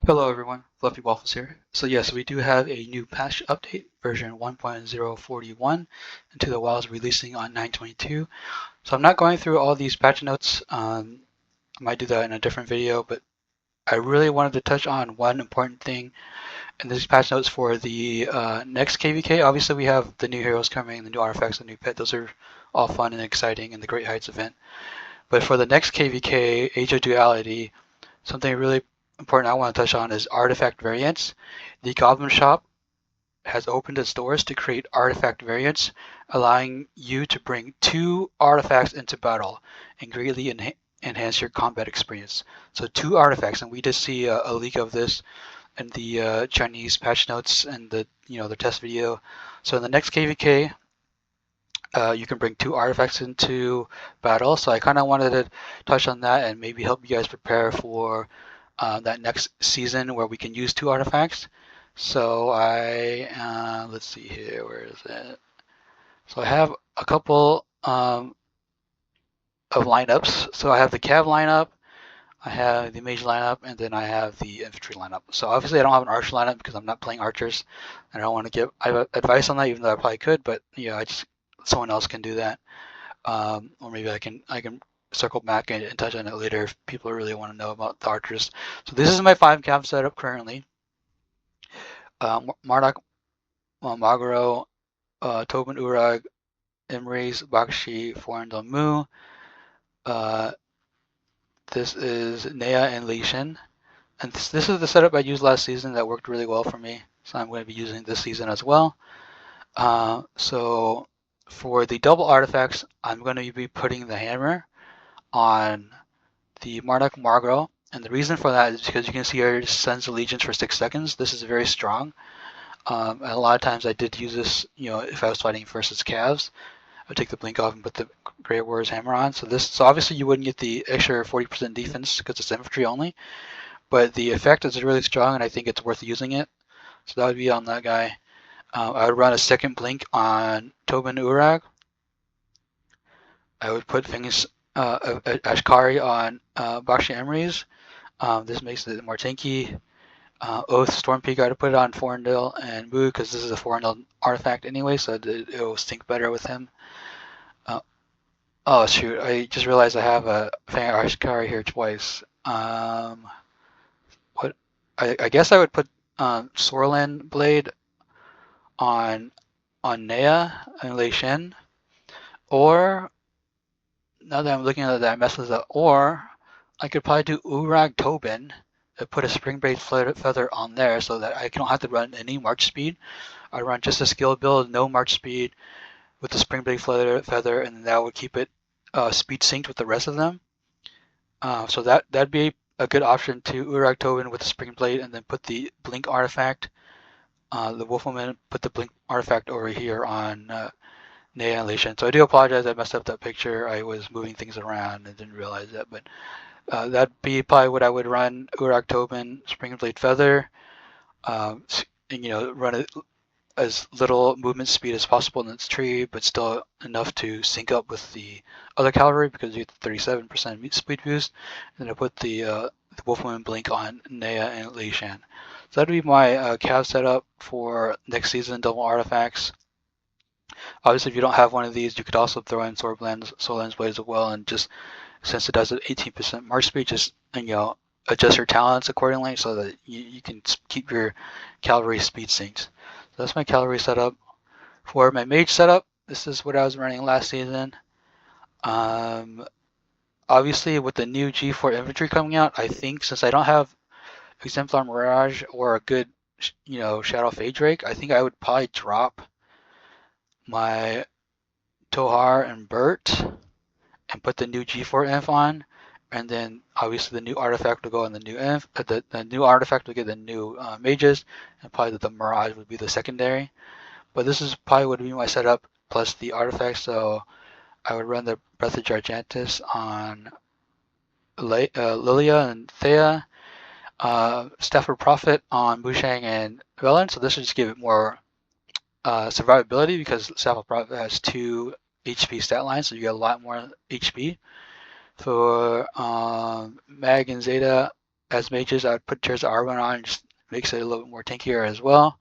Hello everyone, Fluffy Waffles here. So yes, we do have a new patch update, version 1.041 into the WoW's releasing on 9/22. So I'm not going through all these patch notes. I might do that in a different video, but I really wanted to touch on one important thing in these patch notes for the next KVK. Obviously we have the new heroes coming, the new artifacts, the new pet. Those are all fun and exciting in the Great Heights event. But for the next KVK, Age of Duality, something really important I want to touch on is artifact variants. The Goblin Shop has opened its doors to create artifact variants, allowing you to bring 2 artifacts into battle and greatly enhance your combat experience. So 2 artifacts, and we did see a leak of this in the Chinese patch notes and the test video. So in the next KVK, you can bring 2 artifacts into battle. So I kind of wanted to touch on that and maybe help you guys prepare for that next season where we can use 2 artifacts. So let's see here, where is it? So I have a couple of lineups. So I have the Cav lineup, I have the Mage lineup, and then I have the Infantry lineup. So obviously I don't have an Archer lineup because I'm not playing Archers. I don't want to give advice on that, even though I probably could, but someone else can do that. Or maybe I can circle back and touch on it later if people really want to know about the Archers. So this is my 5 Cav setup currently. Marduk, Magaro, Tobin Urag, Imrez, Bakshi, Forendal Mu. This is Nea and Leishan. And this is the setup I used last season that worked really well for me. So I'm going to be using this season as well. So for the double artifacts, I'm going to be putting the hammer on the Marduk Margro. And the reason for that is because you can see here it sends allegiance for 6 seconds. This is very strong. And a lot of times I did use this, if I was fighting versus Cavs, I would take the blink off and put the Great Warrior's hammer on. So obviously you wouldn't get the extra 40% defense because it's infantry only, but the effect is really strong and I think it's worth using it. So that would be on that guy. I would run a second blink on Tobin Urag. I would put Ashkari on Bakshi Emrys. This makes it more tanky. Oath, Storm Peak, I would put it on Forendil and Mu because this is a Forendil artifact anyway, so it will sync better with him. Oh shoot, I just realized I have a Fang Ashkari here twice. I guess I would put Sorlin Blade on Nea and Lei Shen, or now that I'm looking at that, I messed this up. Or I could probably do Urag Tobin, put a Spring Blade Feather on there so that I don't have to run any March speed. I run just a skill build, no March speed, with the Spring Blade Feather, and that would keep it speed synced with the rest of them. So that'd be a good option to Urag Tobin with the Spring Blade, and then put the Blink artifact. The Wolfwoman put the Blink artifact over here on Nea and Lei Shen. So I do apologize, I messed up that picture. I was moving things around and didn't realize that, but that'd be probably what I would run: Urag Tobin, Spring Blade Feather, and run it as little movement speed as possible in its tree, but still enough to sync up with the other cavalry because you get the 37% speed boost. And then I put the Wolfwoman Blink on Nea and Lei Shan. So that'd be my Cav setup for next season, double artifacts. Obviously, if you don't have one of these, you could also throw in Soul Blades as well, and just since it does an 18% march speed, just adjust your talents accordingly so that you can keep your cavalry speed synced. So that's my cavalry setup. For my mage setup, this is what I was running last season. Obviously, with the new G4 infantry coming out, I think since I don't have Exemplar Mirage or a good Shadow Fade Drake, I think I would probably drop my Tohar and Bert and put the new G4 inf on, and then obviously the new artifact will go on the new inf. The new artifact will get the new mages, and probably the Mirage would be the secondary. But this is probably would be my setup plus the artifacts. So I would run the Breath of Gigantus on Lilia and Thea, Staff of Prophet on Bushang and Velen. So this would just give it more survivability because Staff of Prophet has 2 HP stat lines, so you get a lot more HP. For Mag and Zeta, as mages, I would put Tears of Arwen on, just makes it a little bit more tankier as well.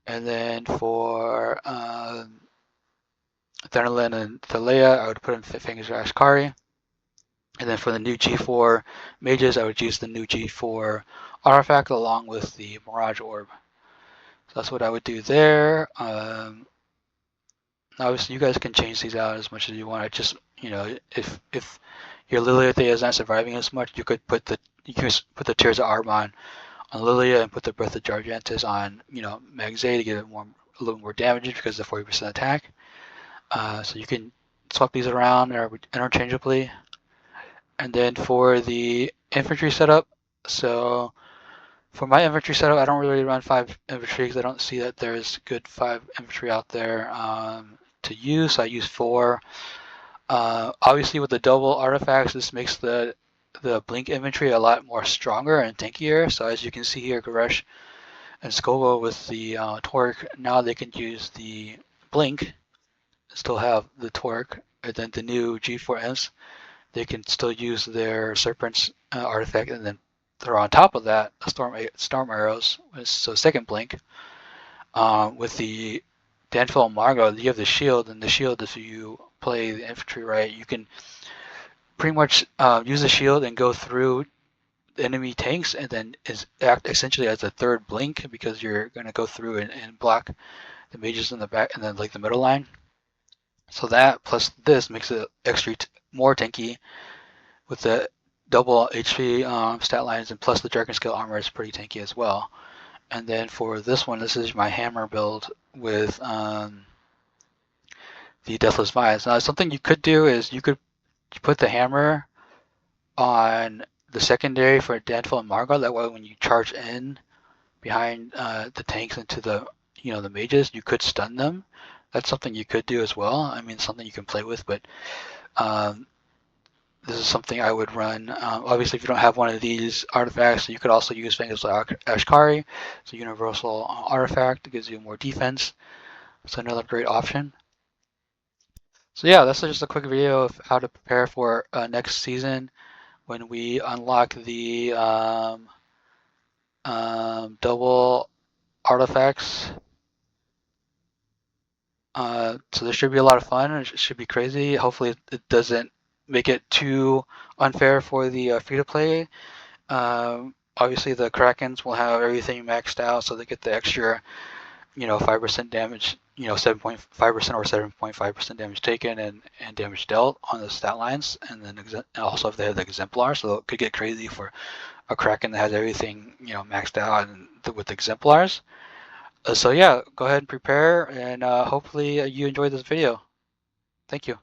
And then for Thunderlin and Thalia, I would put in Fingers of Ashkari. And then for the new G4 mages, I would use the new G4 artifact along with the Mirage Orb. So that's what I would do there. Obviously, you guys can change these out as much as you want. I just, if your Lilithia is not surviving as much, you could put the put the Tears of Arbon on Lilia and put the Breath of Jargentis on, Magze to give it a little more damage because of the 40% attack. So you can swap these around interchangeably. And then for the infantry setup, so for my infantry setup, I don't really run 5 infantry because I don't see that there's good 5 infantry out there to use. So I use 4. Obviously, with the double artifacts, this makes the blink infantry a lot more stronger and tankier. So as you can see here, Goresh and Skovo with the torque, now they can use the blink, still have the torque, and then the new G4Ms, they can still use their Serpent's artifact and then throw on top of that storm arrows, so second blink. With the Danfil and Margot, you have the shield, and the shield, if you play the infantry right, you can pretty much use the shield and go through the enemy tanks, and then act essentially as a third blink because you're going to go through and block the mages in the back and then like the middle line. So that plus this makes it extra more tanky with the double HP stat lines, and plus the Dragon Scale armor is pretty tanky as well. And then for this one, this is my hammer build with the Deathless Vines. Now, something you could do is you could put the hammer on the secondary for Danfil and Margot. That way, when you charge in behind the tanks into the the mages, you could stun them. That's something you could do as well. I mean, something you can play with, but this is something I would run. Obviously, if you don't have one of these artifacts, you could also use Fingers of Ashkari. It's a universal artifact. It gives you more defense. It's another great option. So yeah, that's just a quick video of how to prepare for next season when we unlock the double artifacts. So this should be a lot of fun. It should be crazy. Hopefully it doesn't make it too unfair for the free-to-play. Obviously the Krakens will have everything maxed out, so they get the extra 5% damage, 7.5% or 7.5% damage taken and damage dealt on the stat lines, and then also if they have the exemplar, so it could get crazy for a Kraken that has everything maxed out and with exemplars. So yeah, go ahead and prepare, and hopefully you enjoyed this video. Thank you.